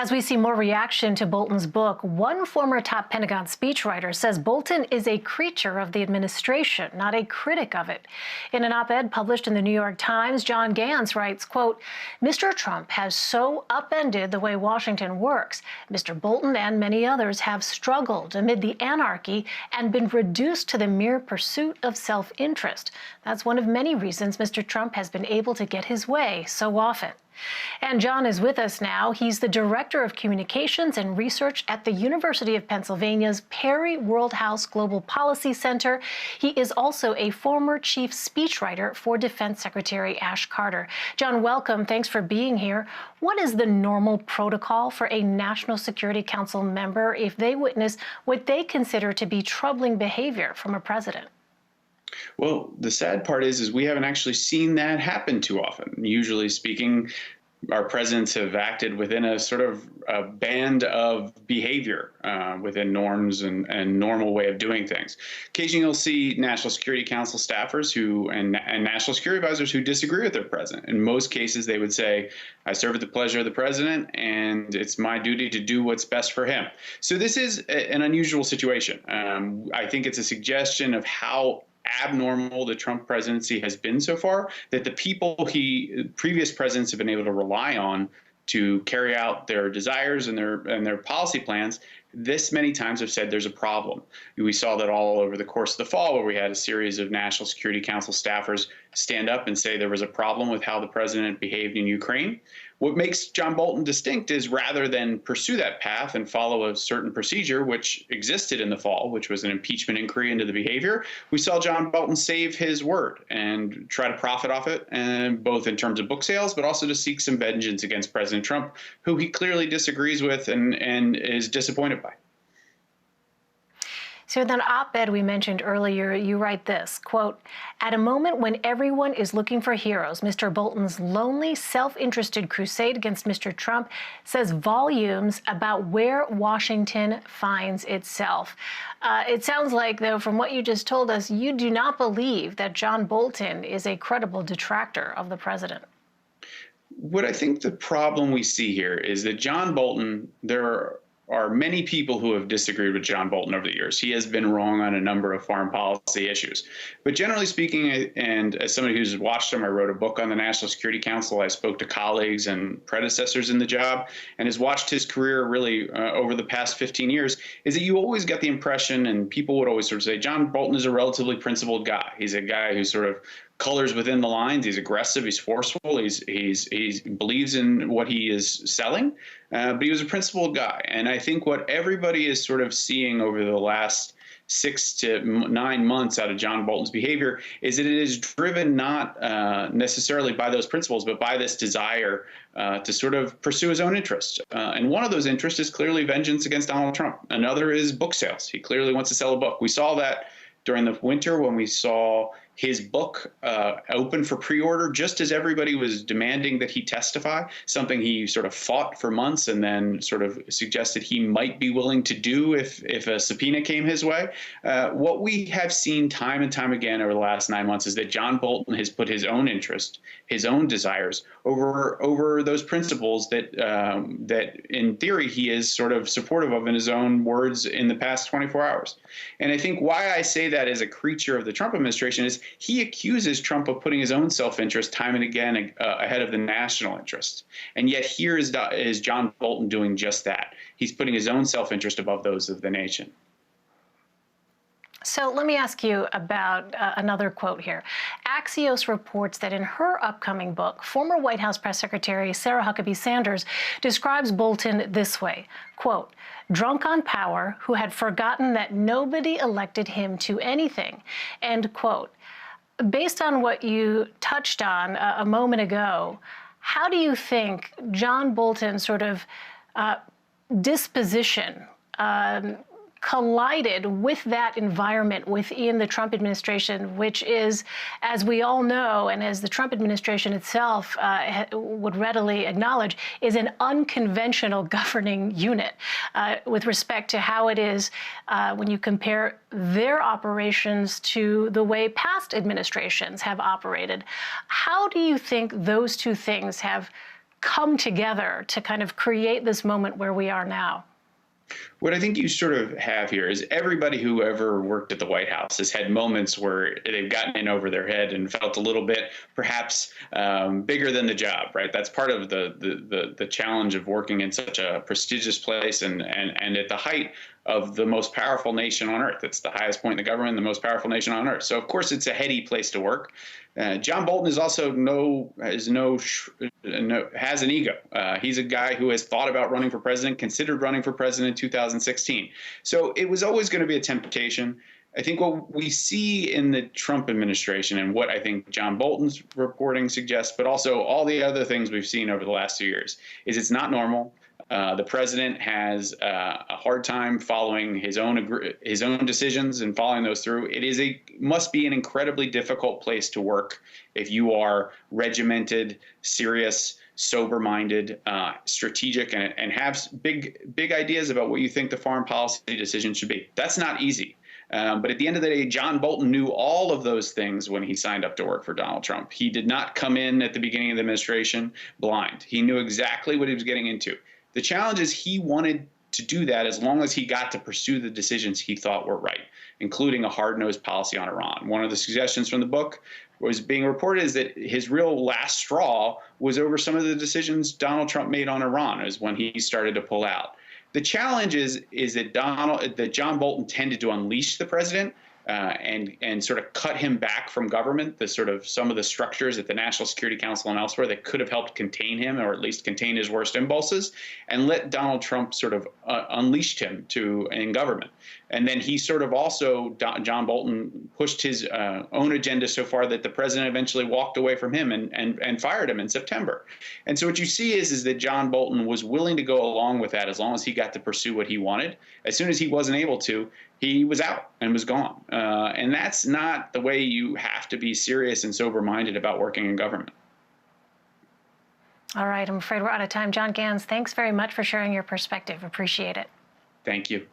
As we see more reaction to Bolton's book, one former top Pentagon speechwriter says Bolton is a creature of the administration, not a critic of it. In an op-ed published in the New York Times, John Gans writes, quote, "Mr. Trump has so upended the way Washington works. Mr. Bolton and many others have struggled amid the anarchy and been reduced to the mere pursuit of self-interest. That's one of many reasons Mr. Trump has been able to get his way so often." And John is with us now. He's the Director of Communications and Research at the University of Pennsylvania's Perry Worldhouse Global Policy Center. He is also a former chief speechwriter for Defense Secretary Ash Carter. John, welcome. Thanks for being here. What is the normal protocol for a National Security Council member if they witness what they consider to be troubling behavior from a president? Well, the sad part is we haven't actually seen that happen too often. Usually speaking, our presidents have acted within a sort of a band of behavior within norms and normal way of doing things. Occasionally, you'll see National Security Council staffers and national security advisors who disagree with their president. In most cases, they would say, "I serve at the pleasure of the president, and it's my duty to do what's best for him." So this is an unusual situation. I think it's a suggestion of how abnormal the Trump presidency has been so far, that the people previous presidents have been able to rely on to carry out their desires and their policy plans, this many times have said there's a problem. We saw that all over the course of the fall, where we had a series of National Security Council staffers stand up and say there was a problem with how the president behaved in Ukraine. What makes John Bolton distinct is, rather than pursue that path and follow a certain procedure which existed in the fall, which was an impeachment inquiry into the behavior, we saw John Bolton save his word and try to profit off it, and both in terms of book sales, but also to seek some vengeance against President Trump, who he clearly disagrees with and is disappointed by. So in that op-ed we mentioned earlier, you write this, quote, "At a moment when everyone is looking for heroes, Mr. Bolton's lonely, self-interested crusade against Mr. Trump says volumes about where Washington finds itself." It sounds like, though, from what you just told us, you do not believe that John Bolton is a credible detractor of the president. What I think the problem we see here is that John Bolton, there are many people who have disagreed with John Bolton over the years. He has been wrong on a number of foreign policy issues. But generally speaking, and as somebody who's watched him, I wrote a book on the National Security Council. I spoke to colleagues and predecessors in the job and has watched his career really over the past 15 years, is that you always get the impression, and people would always sort of say, John Bolton is a relatively principled guy. He's a guy who sort of colors within the lines. He's aggressive. He's forceful. He believes in what he is selling. But he was a principled guy. And I think what everybody is sort of seeing over the last 6 to 9 months out of John Bolton's behavior is that it is driven not necessarily by those principles, but by this desire to sort of pursue his own interests. And one of those interests is clearly vengeance against Donald Trump. Another is book sales. He clearly wants to sell a book. We saw that during the winter when we saw his book open for pre-order, just as everybody was demanding that he testify, something he sort of fought for months and then sort of suggested he might be willing to do if a subpoena came his way. What we have seen time and time again over the last 9 months is that John Bolton has put his own interest, his own desires over those principles that in theory he is sort of supportive of in his own words in the past 24 hours. And I think why I say that as a creature of the Trump administration is he accuses Trump of putting his own self-interest time and again ahead of the national interest. And yet here is John Bolton doing just that. He's putting his own self-interest above those of the nation. So let me ask you about another quote here. Axios reports that in her upcoming book, former White House Press Secretary Sarah Huckabee Sanders describes Bolton this way, quote, "Drunk on power, who had forgotten that nobody elected him to anything," end quote. Based on what you touched on a moment ago, how do you think John Bolton's sort of disposition collided with that environment within the Trump administration, which is, as we all know, and as the Trump administration itself would readily acknowledge, is an unconventional governing unit with respect to how it is when you compare their operations to the way past administrations have operated. How do you think those two things have come together to kind of create this moment where we are now? What I think you sort of have here is everybody who ever worked at the White House has had moments where they've gotten in over their head and felt a little bit perhaps bigger than the job, right? That's part of the challenge of working in such a prestigious place and at the height of the most powerful nation on earth. It's the highest point in the government, the most powerful nation on earth. So of course it's a heady place to work. John Bolton is also has an ego. He's a guy who has thought about running for president, considered running for president in 2016. So it was always going to be a temptation. I think what we see in the Trump administration and what I think John Bolton's reporting suggests, but also all the other things we've seen over the last 2 years, is it's not normal. The president has a hard time following his own decisions and following those through. Must be an incredibly difficult place to work if you are regimented, serious, sober-minded, strategic, and have big ideas about what you think the foreign policy decision should be. That's not easy. But at the end of the day, John Bolton knew all of those things when he signed up to work for Donald Trump. He did not come in at the beginning of the administration blind. He knew exactly what he was getting into. The challenge is he wanted to do that as long as he got to pursue the decisions he thought were right, including a hard-nosed policy on Iran. One of the suggestions from the book was being reported is that his real last straw was over some of the decisions Donald Trump made on Iran, is when he started to pull out. The challenge is that John Bolton tended to unleash the president and sort of cut him back from government, some of the structures at the National Security Council and elsewhere that could have helped contain him, or at least contain his worst impulses, and let Donald Trump sort of unleashed him in government. And then he sort of also, John Bolton, pushed his own agenda so far that the president eventually walked away from him and fired him in September. And so what you see is that John Bolton was willing to go along with that as long as he got to pursue what he wanted. As soon as he wasn't able to, he was out and was gone. And that's not the way you have to be serious and sober-minded about working in government. All right, I'm afraid we're out of time. John Gans, thanks very much for sharing your perspective. Appreciate it. Thank you.